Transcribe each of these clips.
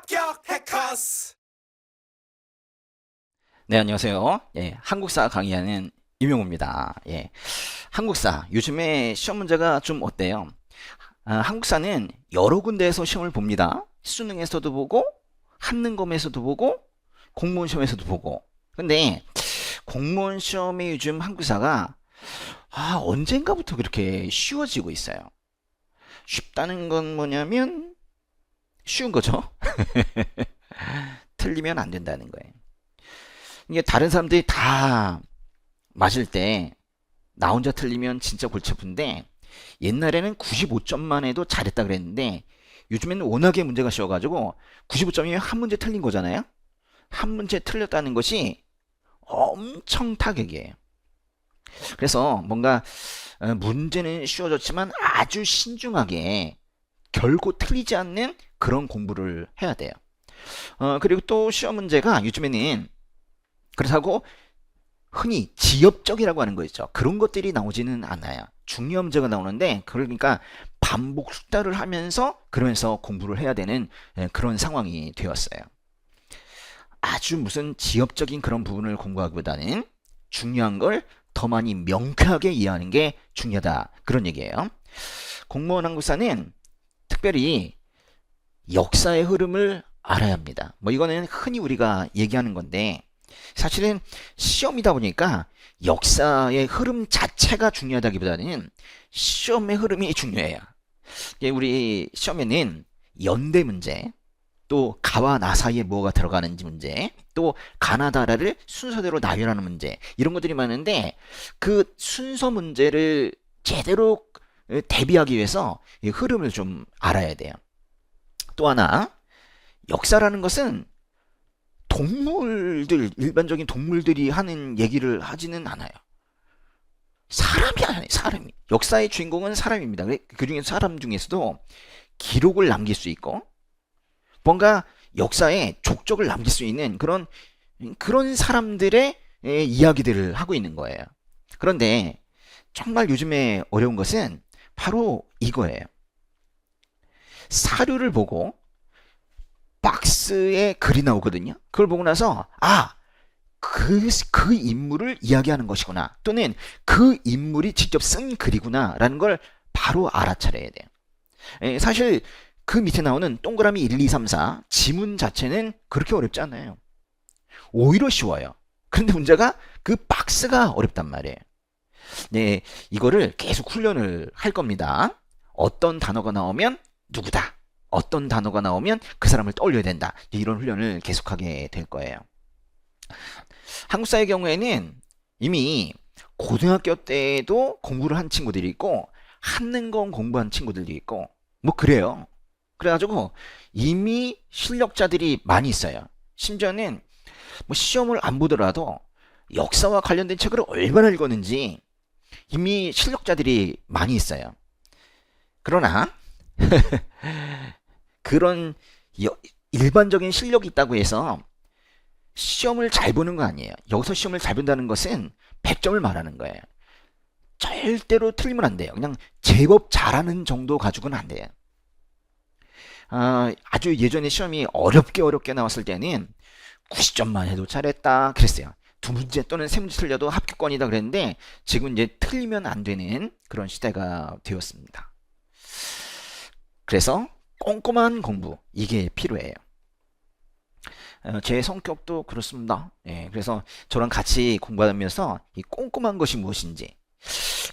합격 해커스. 네, 안녕하세요. 예, 한국사 강의하는 임용호입니다. 예, 한국사 요즘에 시험 문제가 좀 어때요? 한국사는 여러 군데에서 시험을 봅니다. 수능에서도 보고, 한능검에서도 보고, 공무원 시험에서도 보고. 근데 공무원 시험이 요즘 한국사가 언젠가부터 그렇게 쉬워지고 있어요. 쉽다는 건 뭐냐면 쉬운 거죠. 틀리면 안 된다는 거예요. 이게 다른 사람들이 다 맞을 때 나 혼자 틀리면 진짜 골치 아픈데, 옛날에는 95점만 해도 잘했다 그랬는데 요즘에는 워낙에 문제가 쉬워가지고 95점이면 한 문제 틀린 거잖아요. 한 문제 틀렸다는 것이 엄청 타격이에요. 그래서 뭔가 문제는 쉬워졌지만 아주 신중하게 결코 틀리지 않는 그런 공부를 해야 돼요. 그리고 또 시험 문제가 요즘에는 그렇다고 흔히 지엽적이라고 하는 거 있죠. 그런 것들이 나오지는 않아요. 중요한 문제가 나오는데, 그러니까 반복 숙달을 하면서 그러면서 공부를 해야 되는 그런 상황이 되었어요. 아주 무슨 지엽적인 그런 부분을 공부하기보다는 중요한 걸 더 많이 명쾌하게 이해하는 게 중요하다, 그런 얘기예요. 공무원 한국사는 특별히 역사의 흐름을 알아야 합니다. 뭐 이거는 흔히 우리가 얘기하는 건데, 사실은 시험이다 보니까 역사의 흐름 자체가 중요하다기보다는 시험의 흐름이 중요해요. 우리 시험에는 연대 문제, 또 가와 나 사이에 뭐가 들어가는지 문제, 또 가나다라를 순서대로 나열하는 문제, 이런 것들이 많은데 그 순서 문제를 제대로 대비하기 위해서 이 흐름을 좀 알아야 돼요. 또 하나, 역사라는 것은 동물들, 일반적인 동물들이 하는 얘기를 하지는 않아요. 사람이 아니에요, 사람이. 역사의 주인공은 사람입니다. 그 중에 사람 중에서도 기록을 남길 수 있고, 뭔가 역사에 족적을 남길 수 있는 그런 사람들의 이야기들을 하고 있는 거예요. 그런데 정말 요즘에 어려운 것은 바로 이거예요. 사료를 보고 박스에 글이 나오거든요. 그걸 보고 나서 그 인물을 이야기하는 것이구나, 또는 그 인물이 직접 쓴 글이구나 라는 걸 바로 알아차려야 돼요. 사실 그 밑에 나오는 동그라미 1, 2, 3, 4 지문 자체는 그렇게 어렵지 않아요. 오히려 쉬워요. 그런데 문제가 그 박스가 어렵단 말이에요. 네, 이거를 계속 훈련을 할 겁니다. 어떤 단어가 나오면 누구다, 어떤 단어가 나오면 그 사람을 떠올려야 된다, 이런 훈련을 계속하게 될 거예요. 한국사의 경우에는 이미 고등학교 때도 공부를 한 친구들이 있고 한능검 공부한 친구들이 있고 뭐 그래요. 그래가지고 이미 실력자들이 많이 있어요. 심지어는 뭐 시험을 안 보더라도 역사와 관련된 책을 얼마나 읽었는지 이미 실력자들이 많이 있어요. 그러나 그런 일반적인 실력이 있다고 해서 시험을 잘 보는 거 아니에요. 여기서 시험을 잘 본다는 것은 100점을 말하는 거예요. 절대로 틀리면 안 돼요. 그냥 제법 잘하는 정도 가지고는 안 돼요. 아주 예전에 시험이 어렵게 나왔을 때는 90점만 해도 잘했다 그랬어요. 두 문제 또는 세 문제 틀려도 합격권이다 그랬는데 지금 이제 틀리면 안 되는 그런 시대가 되었습니다. 그래서 꼼꼼한 공부, 이게 필요해요. 제 성격도 그렇습니다. 그래서 저랑 같이 공부하면서 이 꼼꼼한 것이 무엇인지,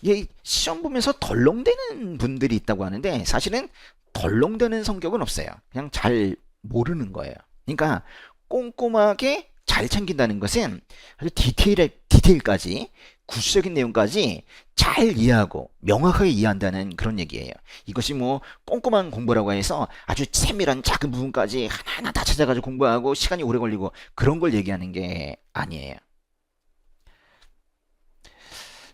이게 시험 보면서 덜렁대는 분들이 있다고 하는데 사실은 덜렁대는 성격은 없어요. 그냥 잘 모르는 거예요. 그러니까 꼼꼼하게 잘 챙긴다는 것은 아주 디테일까지, 구체적인 내용까지 잘 이해하고 명확하게 이해한다는 그런 얘기예요. 이것이 뭐 꼼꼼한 공부라고 해서 아주 세밀한 작은 부분까지 하나하나 다 찾아가지고 공부하고 시간이 오래 걸리고 그런 걸 얘기하는 게 아니에요.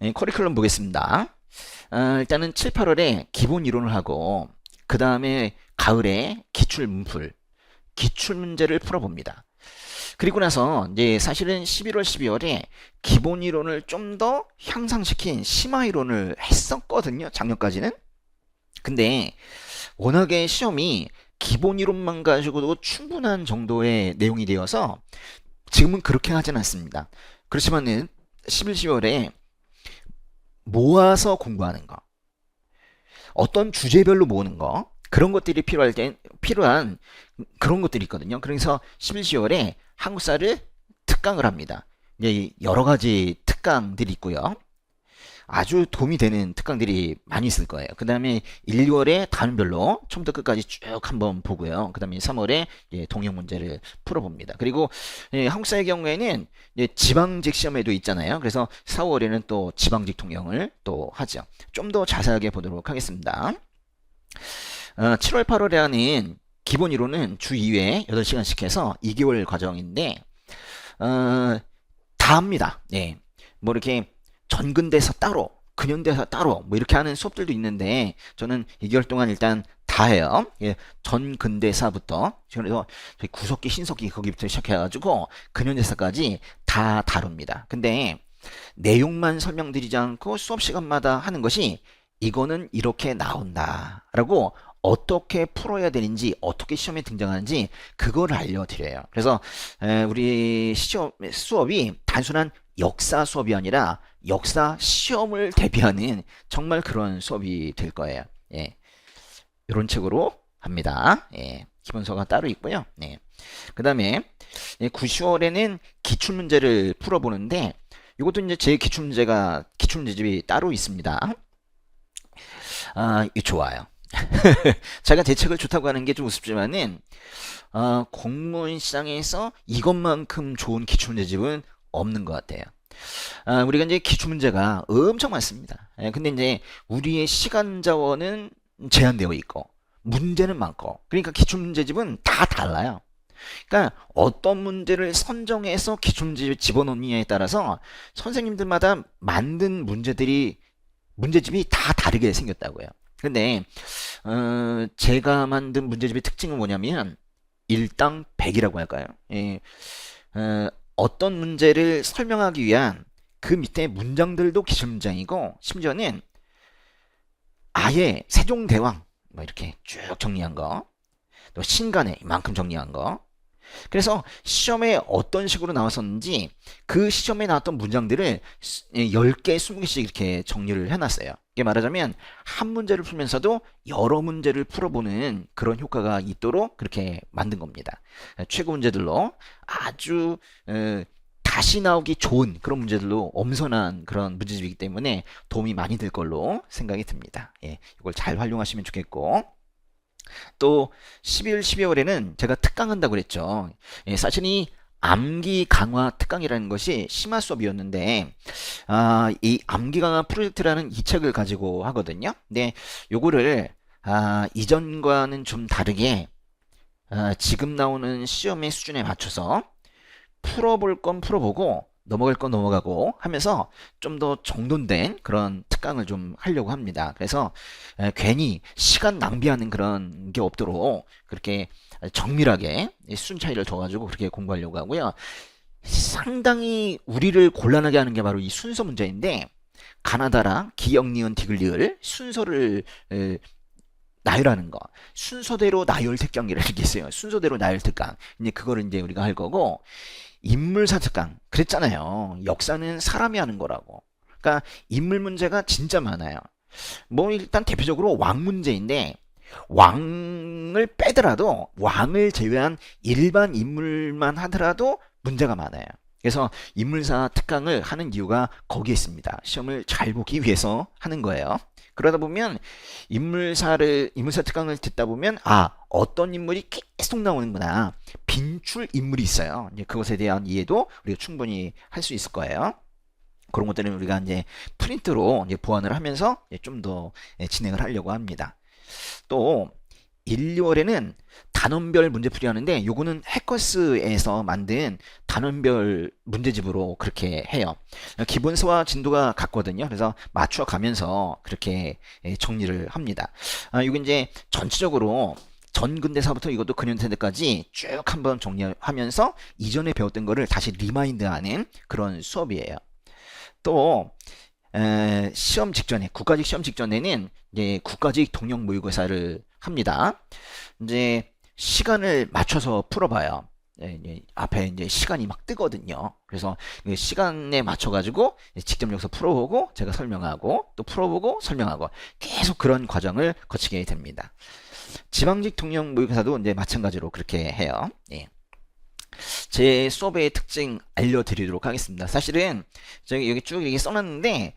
커리큘럼 보겠습니다. 일단은 7, 8월에 기본 이론을 하고 그 다음에 가을에 기출 문풀, 기출 문제를 풀어봅니다. 그리고 나서 이제 사실은 11월, 12월에 기본 이론을 좀 더 향상시킨 심화 이론을 했었거든요, 작년까지는. 근데 워낙에 시험이 기본 이론만 가지고도 충분한 정도의 내용이 되어서 지금은 그렇게 하진 않습니다. 그렇지만은 11, 12월에 모아서 공부하는 거, 어떤 주제별로 모으는 거, 그런 것들이 필요한 그런 것들이 있거든요. 그래서 11, 12월에 한국사를 특강을 합니다. 이제 여러 가지 특강들이 있고요. 아주 도움이 되는 특강들이 많이 있을 거예요. 그 다음에 1, 2월에 단원별로 처음부터 끝까지 쭉 한번 보고요. 그 다음에 3월에 동영 문제를 풀어봅니다. 그리고 한국사의 경우에는 지방직 시험에도 있잖아요. 그래서 4월에는 또 지방직 통영을 또 하죠. 좀 더 자세하게 보도록 하겠습니다. 7월, 8월에 하는 기본 이론은 주 2회 8시간씩 해서 2개월 과정인데 다 합니다. 네. 뭐 이렇게 전근대사 따로, 근현대사 따로 뭐 이렇게 하는 수업들도 있는데 저는 2개월 동안 일단 다 해요. 예, 전근대사부터 그래서 구석기, 신석기 거기부터 시작해가지고 근현대사까지 다 다룹니다. 근데 내용만 설명드리지 않고 수업 시간마다 하는 것이 이거는 이렇게 나온다라고 어떻게 풀어야 되는지, 어떻게 시험에 등장하는지 그걸 알려드려요. 그래서 우리 수업이 단순한 역사 수업이 아니라 역사 시험을 대비하는 정말 그런 수업이 될 거예요. 예. 이런 책으로 합니다. 예. 기본서가 따로 있고요. 네. 그 다음에 9, 10월에는 기출문제를 풀어보는데 이것도 이제 제 기출문제집이 따로 있습니다. 이 좋아요. 제가 대책을 좋다고 하는 게 좀 우습지만은 공무원 시장에서 이것만큼 좋은 기출문제집은 없는 것 같아요. 우리가 이제 기출문제가 엄청 많습니다. 근데 이제 우리의 시간 자원은 제한되어 있고 문제는 많고 그러니까 기출문제집은 다 달라요. 그러니까 어떤 문제를 선정해서 기출문제집에 집어넣느냐에 따라서 선생님들마다 만든 문제집이 다 다르게 생겼다고요. 근데 제가 만든 문제집의 특징은 뭐냐면 일당 100이라고 할까요? 예, 어떤 문제를 설명하기 위한 그 밑에 문장들도 기출문장이고 심지어는 아예 세종대왕 뭐 이렇게 쭉 정리한 거, 또 신간에 이만큼 정리한 거. 그래서 시험에 어떤 식으로 나왔었는지 그 시험에 나왔던 문장들을 10개, 20개씩 이렇게 정리를 해놨어요. 이게 말하자면 한 문제를 풀면서도 여러 문제를 풀어보는 그런 효과가 있도록 그렇게 만든 겁니다. 최고 문제들로 아주 다시 나오기 좋은 그런 문제들로 엄선한 그런 문제집이기 때문에 도움이 많이 될 걸로 생각이 듭니다. 예, 이걸 잘 활용하시면 좋겠고 또 12월, 12월에는 제가 특강한다고 그랬죠. 예, 사실 이 암기 강화 특강이라는 것이 심화 수업이었는데 이 암기 강화 프로젝트라는 이 책을 가지고 하거든요. 근데 요거를 이전과는 좀 다르게 지금 나오는 시험의 수준에 맞춰서 풀어볼 건 풀어보고 넘어갈 건 넘어가고 하면서 좀 더 정돈된 그런 특강을 좀 하려고 합니다. 그래서 괜히 시간 낭비하는 그런 게 없도록 그렇게 정밀하게 수준 차이를 둬가지고 그렇게 공부하려고 하고요. 상당히 우리를 곤란하게 하는 게 바로 이 순서 문제인데 가나다라, 기역, 니은, 디귿, 리을 순서를 나열하는 거. 순서대로 나열 특강이라는 게 있어요. 순서대로 나열 특강. 이제 그거를 이제 우리가 할 거고 인물사 특강 그랬잖아요. 역사는 사람이 하는 거라고. 그러니까 인물 문제가 진짜 많아요. 뭐 일단 대표적으로 왕 문제인데 왕을 빼더라도 왕을 제외한 일반 인물만 하더라도 문제가 많아요. 그래서 인물사 특강을 하는 이유가 거기에 있습니다. 시험을 잘 보기 위해서 하는 거예요. 그러다 보면 인물사 특강을 듣다 보면 어떤 인물이 계속 나오는구나. 빈출 인물이 있어요. 이제 그것에 대한 이해도 우리가 충분히 할 수 있을 거예요. 그런 것들은 우리가 이제 프린트로 이제 보완을 하면서 좀 더 진행을 하려고 합니다. 또 1, 2월에는 단원별 문제풀이 하는데 요거는 해커스에서 만든 단원별 문제집으로 그렇게 해요. 기본서와 진도가 같거든요. 그래서 맞춰 가면서 그렇게 정리를 합니다. 이거 이제 전체적으로 전근대사부터 이것도 근현대사까지 쭉 한번 정리하면서 이전에 배웠던 거를 다시 리마인드하는 그런 수업이에요. 또 시험 직전에, 국가직 시험 직전에는 이제 국가직 동영 모의고사를 합니다. 이제 시간을 맞춰서 풀어봐요. 이제 앞에 이제 시간이 막 뜨거든요. 그래서 그 시간에 맞춰가지고 직접 여기서 풀어보고 제가 설명하고 또 풀어보고 설명하고 계속 그런 과정을 거치게 됩니다. 지방직 동영 모의고사도 이제 마찬가지로 그렇게 해요. 예. 제 수업의 특징 알려드리도록 하겠습니다. 사실은 저기 여기 쭉 이렇게 써놨는데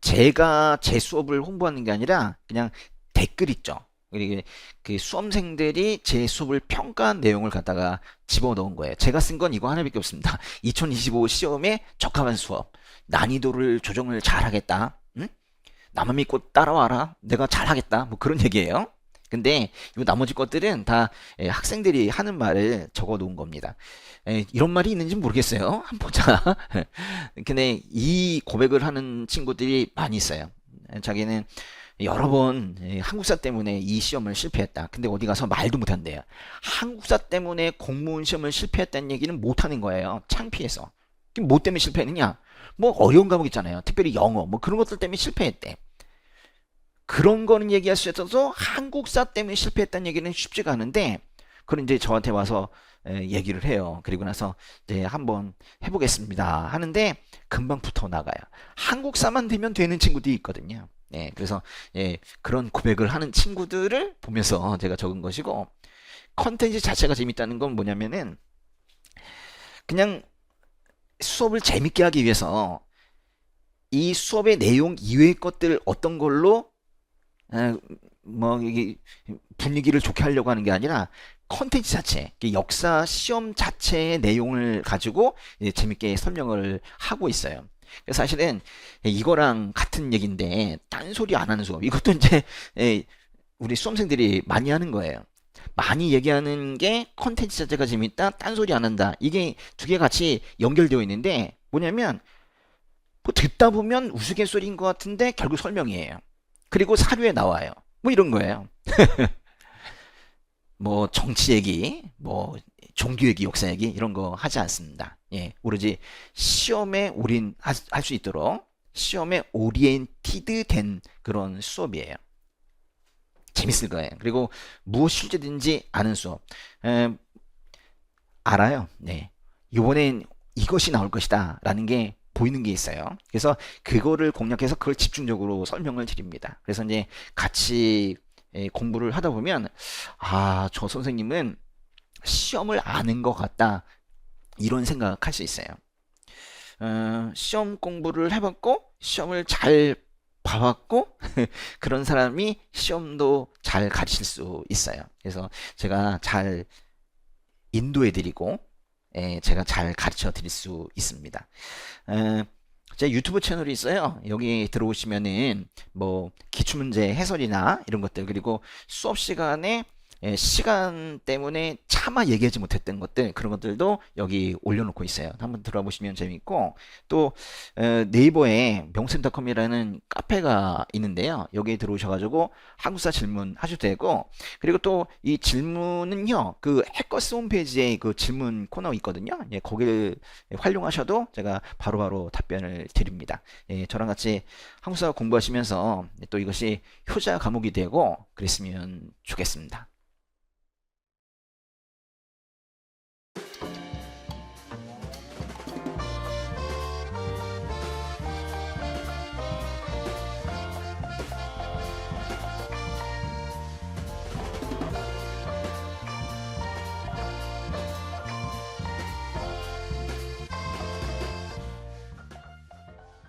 제가 제 수업을 홍보하는 게 아니라 그냥 댓글 있죠. 그리고 그 수험생들이 제 수업을 평가한 내용을 갖다가 집어넣은 거예요. 제가 쓴 건 이거 하나밖에 없습니다. 2025 시험에 적합한 수업, 난이도를 조정을 잘하겠다. 응? 나만 믿고 따라와라. 내가 잘하겠다. 뭐 그런 얘기예요. 근데 이 나머지 것들은 다 학생들이 하는 말을 적어 놓은 겁니다. 이런 말이 있는지 모르겠어요. 한번 보자. 근데 이 고백을 하는 친구들이 많이 있어요. 자기는 여러 번 한국사 때문에 이 시험을 실패했다. 근데 어디 가서 말도 못한대요. 한국사 때문에 공무원 시험을 실패했다는 얘기는 못하는 거예요. 창피해서. 뭐 때문에 실패했느냐? 뭐 어려운 과목 있잖아요. 특별히 영어 뭐 그런 것들 때문에 실패했대. 그런 거는 얘기할 수 있어서 한국사 때문에 실패했다는 얘기는 쉽지가 않은데 그걸 이제 저한테 와서 얘기를 해요. 그리고 나서 이제 한번 해보겠습니다 하는데 금방 붙어 나가요. 한국사만 되면 되는 친구들이 있거든요. 그래서 그런 고백을 하는 친구들을 보면서 제가 적은 것이고 컨텐츠 자체가 재밌다는 건 뭐냐면은 그냥 수업을 재밌게 하기 위해서 이 수업의 내용 이외의 것들 어떤 걸로 뭐 이게 분위기를 좋게 하려고 하는 게 아니라 컨텐츠 자체, 역사 시험 자체의 내용을 가지고 재밌게 설명을 하고 있어요. 사실은 이거랑 같은 얘기인데 딴소리 안 하는 수업, 이것도 이제 우리 수험생들이 많이 하는 거예요. 많이 얘기하는 게 컨텐츠 자체가 재밌다, 딴소리 안 한다. 이게 두 개 같이 연결되어 있는데 뭐냐면 뭐 듣다 보면 우스갯소리인 것 같은데 결국 설명이에요. 그리고 사료에 나와요. 뭐 이런 거예요. 뭐 정치 얘기, 뭐 종교 얘기, 역사 얘기 이런 거 하지 않습니다. 오로지 시험에 올인할 수 있도록 시험에 오리엔티드 된 그런 수업이에요. 재밌을 거예요. 그리고 무엇 실제든지 아는 수업. 알아요. 이번엔 이것이 나올 것이다 라는 게 보이는 게 있어요. 그래서 그거를 공략해서 그걸 집중적으로 설명을 드립니다. 그래서 이제 같이 공부를 하다 보면 저 선생님은 시험을 아는 것 같다 이런 생각할 수 있어요. 시험 공부를 해봤고 시험을 잘 봐왔고 그런 사람이 시험도 잘 가르칠 수 있어요. 그래서 제가 잘 인도해드리고 제가 잘 가르쳐 드릴 수 있습니다. 제 유튜브 채널이 있어요. 여기 들어오시면은 뭐 기출문제 해설이나 이런 것들, 그리고 수업 시간에 시간 때문에 차마 얘기하지 못했던 것들, 그런 것들도 여기 올려놓고 있어요. 한번 들어보시면 재밌고, 또 네이버에 명쌤닷컴이라는 카페가 있는데요. 여기에 들어오셔가지고 한국사 질문 하셔도 되고, 그리고 또 이 질문은요, 그 해커스 홈페이지에 그 질문 코너 있거든요. 거기를 활용하셔도 제가 바로바로 답변을 드립니다. 저랑 같이 한국사 공부하시면서 또 이것이 효자 과목이 되고 그랬으면 좋겠습니다.